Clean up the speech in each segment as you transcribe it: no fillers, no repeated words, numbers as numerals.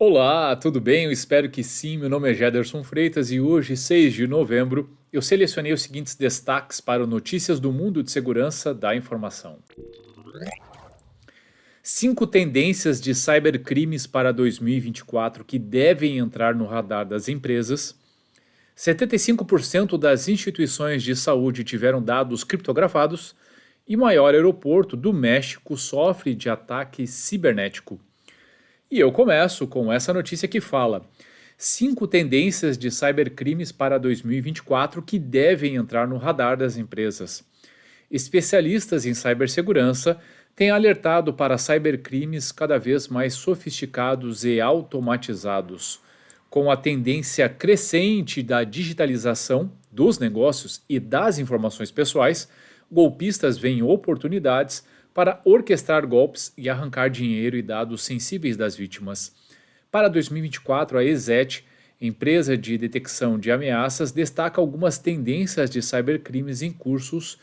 Olá, tudo bem? Eu espero que sim. Meu nome é Jederson Freitas e hoje, 6 de novembro, eu selecionei os seguintes destaques para o Notícias do Mundo de Segurança da Informação. 5 tendências de cybercrimes para 2024 que devem entrar no radar das empresas. 75% das instituições de saúde tiveram dados criptografados e maior aeroporto do México sofre de ataque cibernético. E eu começo com essa notícia que fala: 5 tendências de cybercrimes para 2024 que devem entrar no radar das empresas. Especialistas em cibersegurança têm alertado para cybercrimes cada vez mais sofisticados e automatizados. Com a tendência crescente da digitalização dos negócios e das informações pessoais, golpistas veem oportunidades para orquestrar golpes e arrancar dinheiro e dados sensíveis das vítimas. Para 2024, a ESET, empresa de detecção de ameaças, destaca algumas tendências de cybercrimes em curso,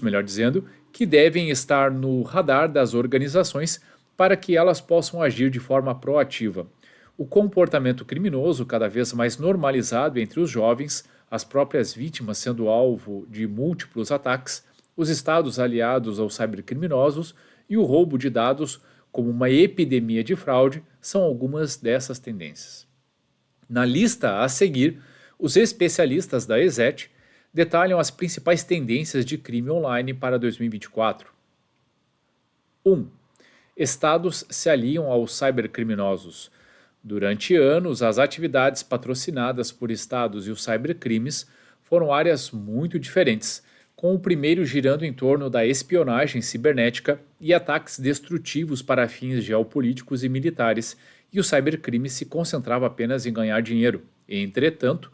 melhor dizendo, que devem estar no radar das organizações para que elas possam agir de forma proativa. O comportamento criminoso cada vez mais normalizado entre os jovens, as próprias vítimas sendo alvo de múltiplos ataques, os estados aliados aos cybercriminosos e o roubo de dados como uma epidemia de fraude são algumas dessas tendências. Na lista a seguir, os especialistas da ESET detalham as principais tendências de crime online para 2024. 1. Estados se aliam aos cybercriminosos. Durante anos, as atividades patrocinadas por estados e os cybercrimes foram áreas muito diferentes, com o primeiro girando em torno da espionagem cibernética e ataques destrutivos para fins geopolíticos e militares, e o cybercrime se concentrava apenas em ganhar dinheiro. Entretanto,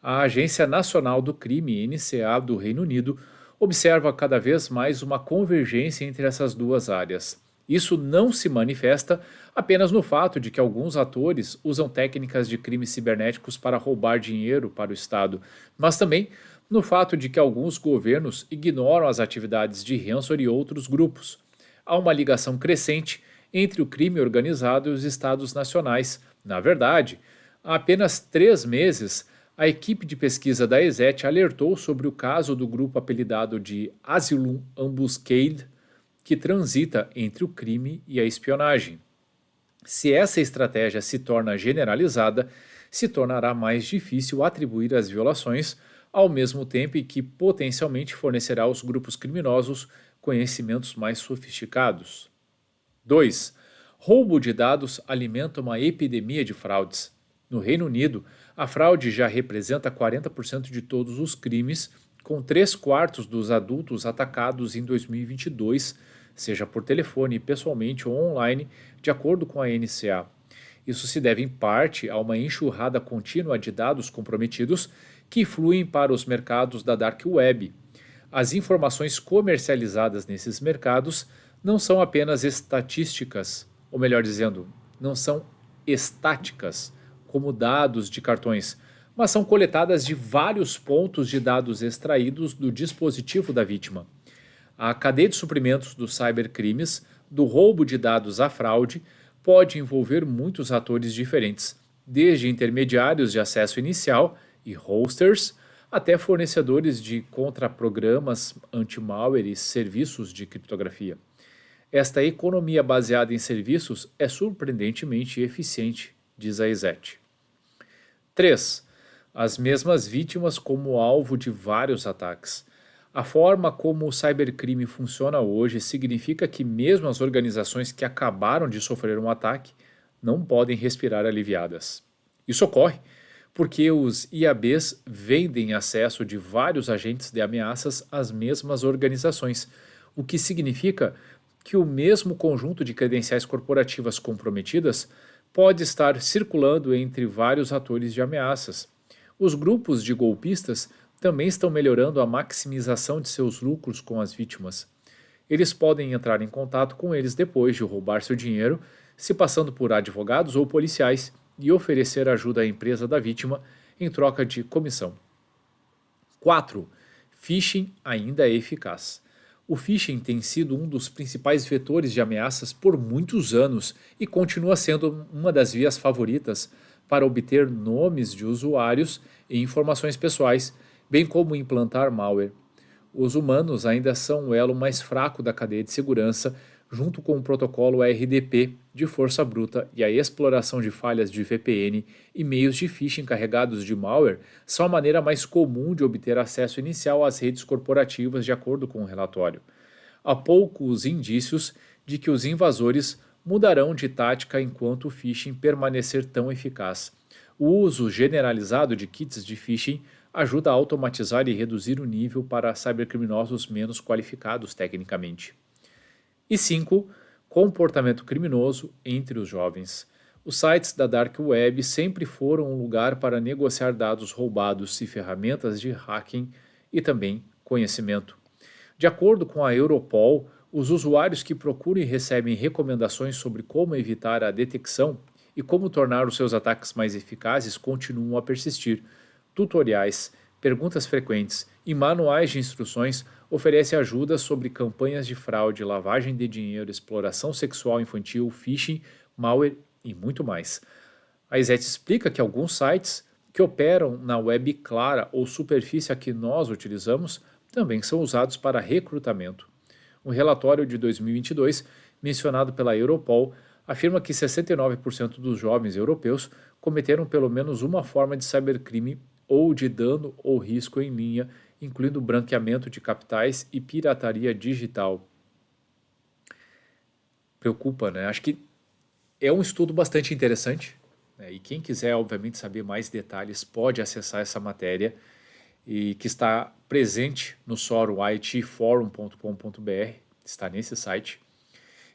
a Agência Nacional do Crime, NCA, do Reino Unido, observa cada vez mais uma convergência entre essas duas áreas. Isso não se manifesta apenas no fato de que alguns atores usam técnicas de crimes cibernéticos para roubar dinheiro para o Estado, mas também no fato de que alguns governos ignoram as atividades de ransomware e outros grupos. Há uma ligação crescente entre o crime organizado e os estados nacionais. Na verdade, há apenas 3 meses, a equipe de pesquisa da ESET alertou sobre o caso do grupo apelidado de Asylum Ambuscade, que transita entre o crime e a espionagem. Se essa estratégia se torna generalizada, se tornará mais difícil atribuir as violações, ao mesmo tempo em que potencialmente fornecerá aos grupos criminosos conhecimentos mais sofisticados. 2. Roubo de dados alimenta uma epidemia de fraudes. No Reino Unido, a fraude já representa 40% de todos os crimes, com 3/4 dos adultos atacados em 2022, seja por telefone, pessoalmente ou online, de acordo com a NCA. Isso se deve em parte a uma enxurrada contínua de dados comprometidos que fluem para os mercados da Dark Web. As informações comercializadas nesses mercados não são apenas estatísticas, ou melhor dizendo, não são estáticas, como dados de cartões, mas são coletadas de vários pontos de dados extraídos do dispositivo da vítima. A cadeia de suprimentos dos cybercrimes, do roubo de dados à fraude, pode envolver muitos atores diferentes, desde intermediários de acesso inicial e hosters, até fornecedores de contraprogramas anti-malware e serviços de criptografia. Esta economia baseada em serviços é surpreendentemente eficiente, diz a ESET. 3. As mesmas vítimas como alvo de vários ataques. A forma como o cybercrime funciona hoje significa que mesmo as organizações que acabaram de sofrer um ataque não podem respirar aliviadas. Isso ocorre porque os IABs vendem acesso de vários agentes de ameaças às mesmas organizações, o que significa que o mesmo conjunto de credenciais corporativas comprometidas pode estar circulando entre vários atores de ameaças. Os grupos de golpistas também estão melhorando a maximização de seus lucros com as vítimas. Eles podem entrar em contato com eles depois de roubar seu dinheiro, se passando por advogados ou policiais, e oferecer ajuda à empresa da vítima em troca de comissão. 4. Phishing ainda é eficaz. O phishing tem sido um dos principais vetores de ameaças por muitos anos e continua sendo uma das vias favoritas para obter nomes de usuários e informações pessoais, bem como implantar malware. Os humanos ainda são o elo mais fraco da cadeia de segurança, junto com o protocolo RDP de força bruta e a exploração de falhas de VPN e meios de phishing carregados de malware são a maneira mais comum de obter acesso inicial às redes corporativas, de acordo com o relatório. Há poucos indícios de que os invasores mudarão de tática enquanto o phishing permanecer tão eficaz. O uso generalizado de kits de phishing ajuda a automatizar e reduzir o nível para cybercriminosos menos qualificados tecnicamente. E 5. Comportamento criminoso entre os jovens. Os sites da Dark Web sempre foram um lugar para negociar dados roubados e ferramentas de hacking e também conhecimento. De acordo com a Europol, os usuários que procuram e recebem recomendações sobre como evitar a detecção e como tornar os seus ataques mais eficazes continuam a persistir. Tutoriais, perguntas frequentes e manuais de instruções oferecem ajuda sobre campanhas de fraude, lavagem de dinheiro, exploração sexual infantil, phishing, malware e muito mais. A Izete explica que alguns sites que operam na web clara ou superfície a que nós utilizamos também são usados para recrutamento. Um relatório de 2022, mencionado pela Europol, afirma que 69% dos jovens europeus cometeram pelo menos uma forma de cybercrime ou de dano ou risco em linha, incluindo branqueamento de capitais e pirataria digital. Preocupa, né? Acho que é um estudo bastante interessante, né? E quem quiser, obviamente, saber mais detalhes pode acessar essa matéria e que está presente no fórum itforum.com.br, está nesse site.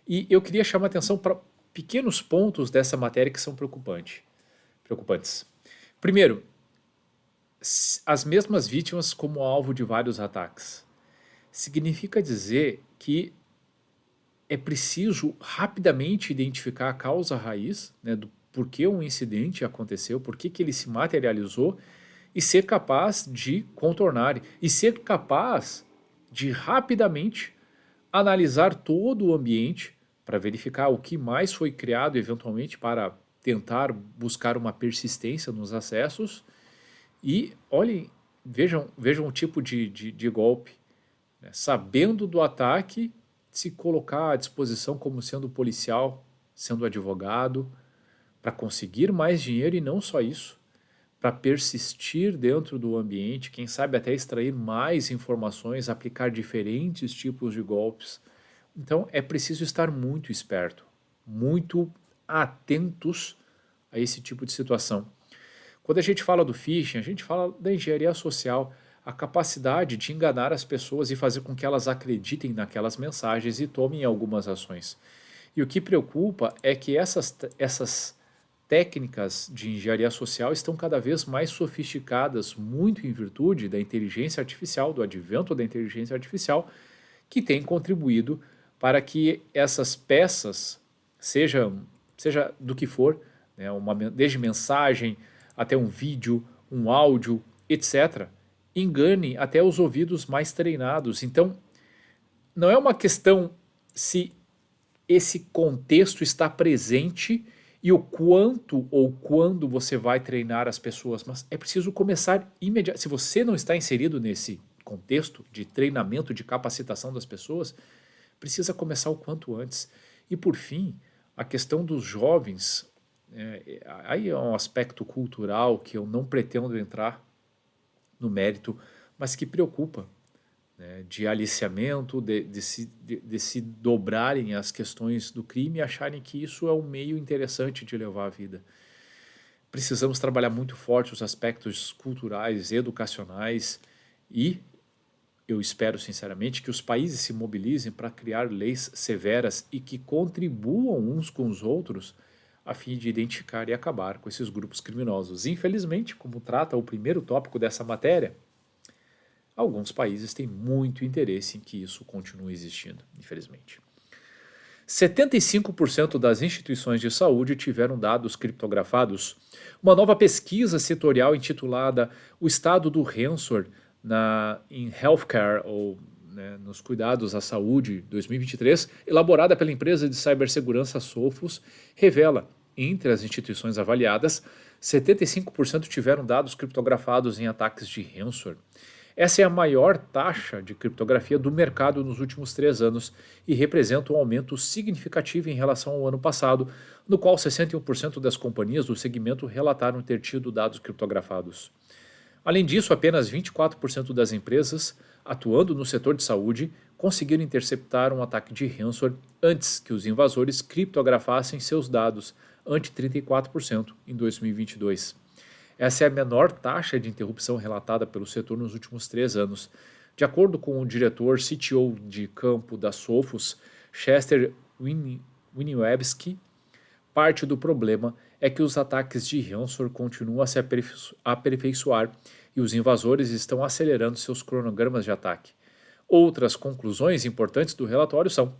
E eu queria chamar a atenção para pequenos pontos dessa matéria que são preocupantes. Primeiro, as mesmas vítimas como alvo de vários ataques. Significa dizer que é preciso rapidamente identificar a causa raiz, né, do porquê um incidente aconteceu, por que ele se materializou, e ser capaz de contornar, e ser capaz de rapidamente analisar todo o ambiente para verificar o que mais foi criado eventualmente para tentar buscar uma persistência nos acessos. E olhem, vejam o tipo de golpe, né? Sabendo do ataque, se colocar à disposição como sendo policial, sendo advogado, para conseguir mais dinheiro e não só isso, para persistir dentro do ambiente, quem sabe até extrair mais informações, aplicar diferentes tipos de golpes. Então é preciso estar muito esperto, muito atentos a esse tipo de situação. Quando a gente fala do phishing, a gente fala da engenharia social, a capacidade de enganar as pessoas e fazer com que elas acreditem naquelas mensagens e tomem algumas ações. E o que preocupa é que essas técnicas de engenharia social estão cada vez mais sofisticadas, muito em virtude da inteligência artificial, do advento da inteligência artificial, que tem contribuído para que essas peças, seja do que for, né, desde mensagem até um vídeo, um áudio, etc., engane até os ouvidos mais treinados. Então, não é uma questão se esse contexto está presente e o quanto ou quando você vai treinar as pessoas, mas é preciso começar imediatamente. Se você não está inserido nesse contexto de treinamento, de capacitação das pessoas, precisa começar o quanto antes. E por fim, a questão dos jovens, aí é um aspecto cultural que eu não pretendo entrar no mérito, mas que preocupa, né, de aliciamento, de se dobrarem as questões do crime e acharem que isso é um meio interessante de levar a vida. Precisamos trabalhar muito forte os aspectos culturais, educacionais e eu espero sinceramente que os países se mobilizem para criar leis severas e que contribuam uns com os outros a fim de identificar e acabar com esses grupos criminosos. Infelizmente, como trata o primeiro tópico dessa matéria, alguns países têm muito interesse em que isso continue existindo, infelizmente. 75% das instituições de saúde tiveram dados criptografados. Uma nova pesquisa setorial intitulada O Estado do Ransomware em Healthcare, ou né, nos cuidados à saúde 2023, elaborada pela empresa de cibersegurança Sophos, revela, entre as instituições avaliadas, 75% tiveram dados criptografados em ataques de ransomware. Essa é a maior taxa de criptografia do mercado nos últimos 3 anos e representa um aumento significativo em relação ao ano passado, no qual 61% das companhias do segmento relataram ter tido dados criptografados. Além disso, apenas 24% das empresas atuando no setor de saúde conseguiram interceptar um ataque de ransomware antes que os invasores criptografassem seus dados, ante 34% em 2022. Essa é a menor taxa de interrupção relatada pelo setor nos últimos 3 anos. De acordo com o diretor CTO de campo da Sophos, Chester Winiewski, parte do problema é que os ataques de ransomware continuam a se aperfeiçoar e os invasores estão acelerando seus cronogramas de ataque. Outras conclusões importantes do relatório são: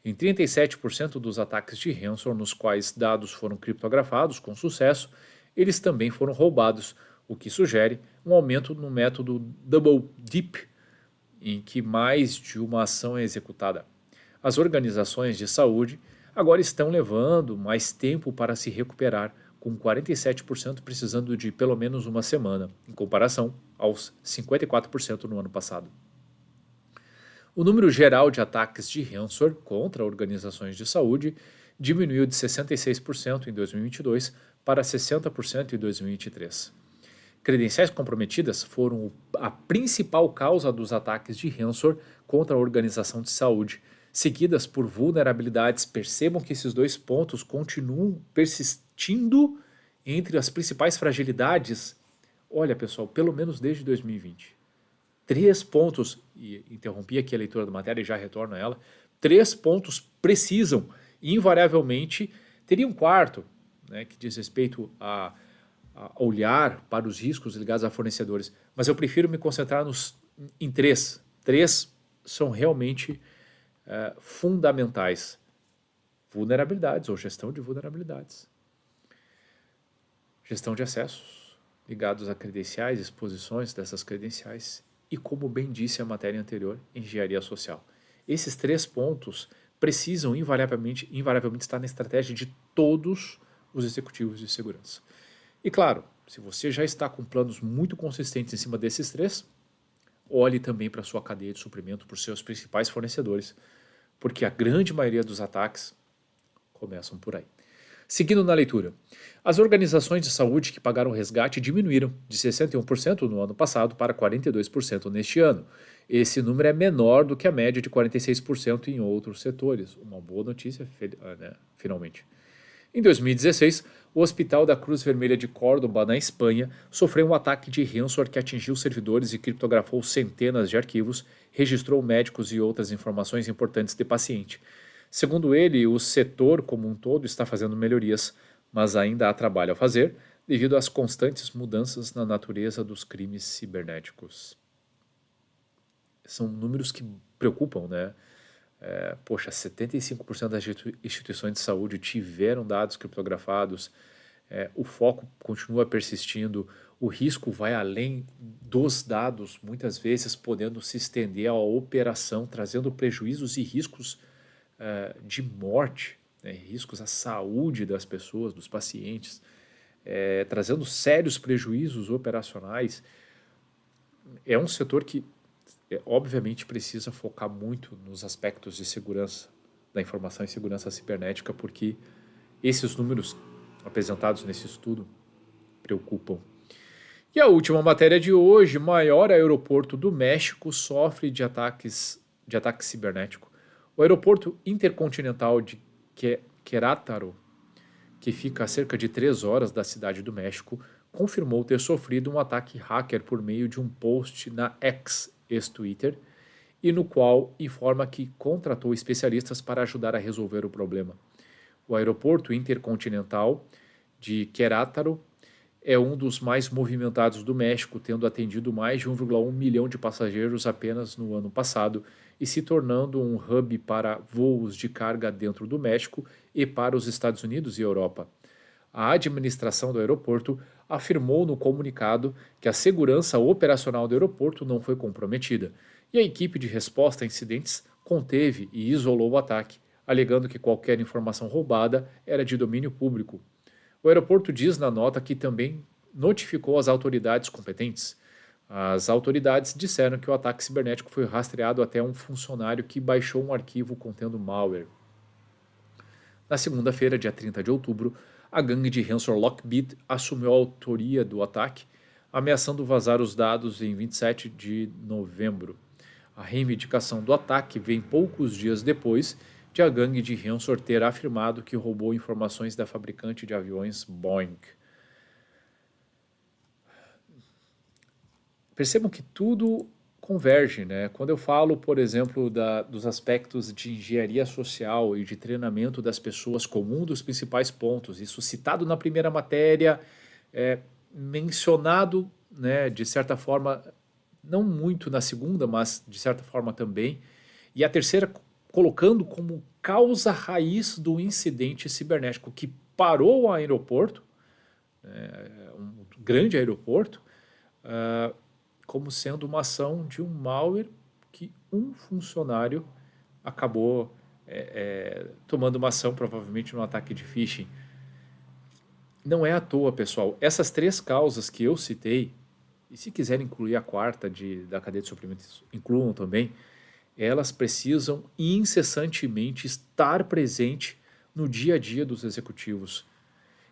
em 37% dos ataques de ransomware nos quais dados foram criptografados com sucesso, eles também foram roubados, o que sugere um aumento no método Double Dip, em que mais de uma ação é executada. As organizações de saúde agora estão levando mais tempo para se recuperar, com 47% precisando de pelo menos uma semana, em comparação aos 54% no ano passado. O número geral de ataques de ransomware contra organizações de saúde diminuiu de 66% em 2022 para 60% em 2023. Credenciais comprometidas foram a principal causa dos ataques de ransomware contra a organização de saúde, seguidas por vulnerabilidades. Percebam que esses dois pontos continuam persistindo entre as principais fragilidades. Olha, pessoal, pelo menos desde 2020. 3 pontos, e interrompi aqui a leitura da matéria e já retorno a ela, 3 pontos precisam, invariavelmente, teria um quarto, né, que diz respeito a olhar para os riscos ligados a fornecedores, mas eu prefiro me concentrar em 3. 3 são realmente fundamentais. Vulnerabilidades ou gestão de vulnerabilidades. Gestão de acessos ligados a credenciais, exposições dessas credenciais e, como bem disse a matéria anterior, engenharia social. Esses 3 pontos precisam invariavelmente estar na estratégia de todos os executivos de segurança. E claro, se você já está com planos muito consistentes em cima desses 3, olhe também para a sua cadeia de suprimento, por seus principais fornecedores, porque a grande maioria dos ataques começam por aí. Seguindo na leitura, as organizações de saúde que pagaram resgate diminuíram de 61% no ano passado para 42% neste ano. Esse número é menor do que a média de 46% em outros setores. Uma boa notícia, né, finalmente. Em 2016, o Hospital da Cruz Vermelha de Córdoba, na Espanha, sofreu um ataque de ransomware que atingiu servidores e criptografou centenas de arquivos, registrou médicos e outras informações importantes de paciente. Segundo ele, o setor como um todo está fazendo melhorias, mas ainda há trabalho a fazer devido às constantes mudanças na natureza dos crimes cibernéticos. São números que preocupam, né? 75% das instituições de saúde tiveram dados criptografados, o foco continua persistindo, o risco vai além dos dados, muitas vezes podendo se estender à operação, trazendo prejuízos e riscos de morte, né, riscos à saúde das pessoas, dos pacientes, trazendo sérios prejuízos operacionais. É um setor que obviamente precisa focar muito nos aspectos de segurança da informação e segurança cibernética, porque esses números apresentados nesse estudo preocupam. E a última matéria de hoje: maior aeroporto do México sofre de ataque cibernético. O aeroporto intercontinental de Querétaro, que fica a cerca de 3 horas da cidade do México, confirmou ter sofrido um ataque hacker por meio de um post na X, ex-Twitter, e no qual informa que contratou especialistas para ajudar a resolver o problema. O aeroporto intercontinental de Querétaro é um dos mais movimentados do México, tendo atendido mais de 1,1 milhão de passageiros apenas no ano passado e se tornando um hub para voos de carga dentro do México e para os Estados Unidos e Europa. A administração do aeroporto afirmou no comunicado que a segurança operacional do aeroporto não foi comprometida E a equipe de resposta a incidentes conteve e isolou o ataque, alegando que qualquer informação roubada era de domínio público. O aeroporto diz na nota que também notificou as autoridades competentes. As autoridades disseram que o ataque cibernético foi rastreado até um funcionário que baixou um arquivo contendo malware. Na segunda-feira, dia 30 de outubro, a gangue de ransomware Lockbit assumiu a autoria do ataque, ameaçando vazar os dados em 27 de novembro. A reivindicação do ataque vem poucos dias depois de a gangue de ransomware ter afirmado que roubou informações da fabricante de aviões Boeing. Percebam que tudo converge, né? Quando eu falo, por exemplo, dos aspectos de engenharia social e de treinamento das pessoas como um dos principais pontos, isso citado na primeira matéria, mencionado, né, de certa forma, não muito na segunda, mas de certa forma também, e a terceira colocando como causa raiz do incidente cibernético que parou o aeroporto, um grande aeroporto, como sendo uma ação de um malware que um funcionário acabou tomando uma ação, provavelmente num ataque de phishing. Não é à toa, pessoal. Essas três causas que eu citei, e se quiserem incluir a quarta da cadeia de suprimentos, incluam também, elas precisam incessantemente estar presente no dia a dia dos executivos.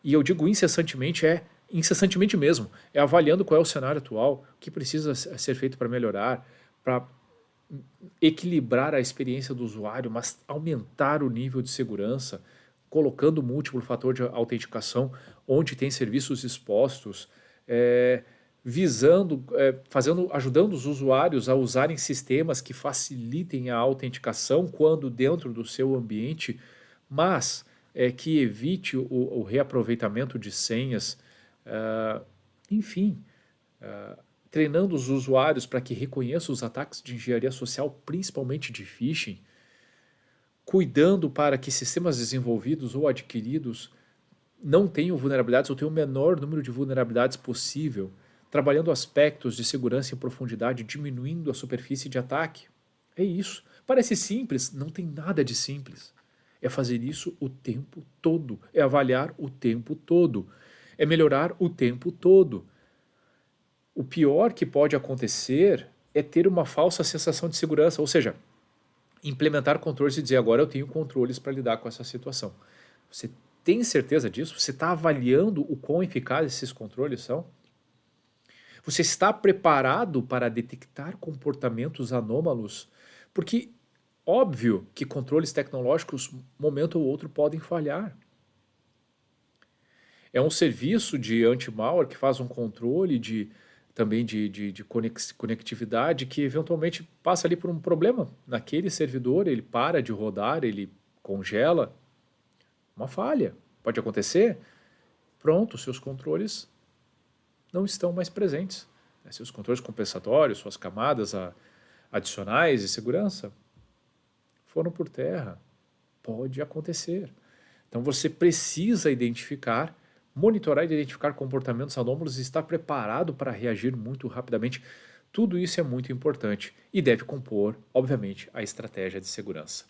E eu digo incessantemente, incessantemente mesmo, avaliando qual é o cenário atual, o que precisa ser feito para melhorar, para equilibrar a experiência do usuário, mas aumentar o nível de segurança, colocando múltiplo fator de autenticação, onde tem serviços expostos, visando, ajudando os usuários a usarem sistemas que facilitem a autenticação quando dentro do seu ambiente, mas que evite o reaproveitamento de senhas, enfim, treinando os usuários para que reconheçam os ataques de engenharia social, principalmente de phishing, cuidando para que sistemas desenvolvidos ou adquiridos não tenham vulnerabilidades ou tenham o menor número de vulnerabilidades possível, trabalhando aspectos de segurança em profundidade, diminuindo a superfície de ataque. É isso. Parece simples, não tem nada de simples. É fazer isso o tempo todo, é avaliar o tempo todo, é melhorar o tempo todo. O pior que pode acontecer é ter uma falsa sensação de segurança, ou seja, implementar controles e dizer agora eu tenho controles para lidar com essa situação. Você tem certeza disso? Você está avaliando o quão eficazes esses controles são? Você está preparado para detectar comportamentos anômalos? Porque óbvio que controles tecnológicos, momento ou outro, podem falhar. É um serviço de anti-malware que faz um controle também de conectividade que eventualmente passa ali por um problema naquele servidor, ele para de rodar, ele congela. Uma falha. Pode acontecer. Pronto, seus controles não estão mais presentes. Seus controles compensatórios, suas camadas adicionais de segurança foram por terra. Pode acontecer. Então você precisa identificar, monitorar e identificar comportamentos anômalos e estar preparado para reagir muito rapidamente. Tudo isso é muito importante e deve compor, obviamente, a estratégia de segurança.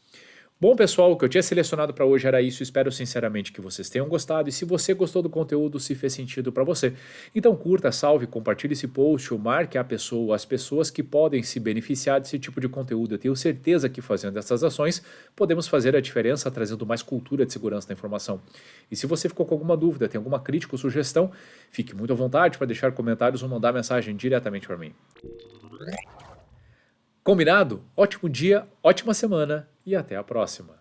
Bom, pessoal, o que eu tinha selecionado para hoje era isso. Espero sinceramente que vocês tenham gostado. E se você gostou do conteúdo, se fez sentido para você, então curta, salve, compartilhe esse post ou marque as pessoas que podem se beneficiar desse tipo de conteúdo. Eu tenho certeza que fazendo essas ações, podemos fazer a diferença trazendo mais cultura de segurança da informação. E se você ficou com alguma dúvida, tem alguma crítica ou sugestão, fique muito à vontade para deixar comentários ou mandar mensagem diretamente para mim. Combinado? Ótimo dia, ótima semana e até a próxima.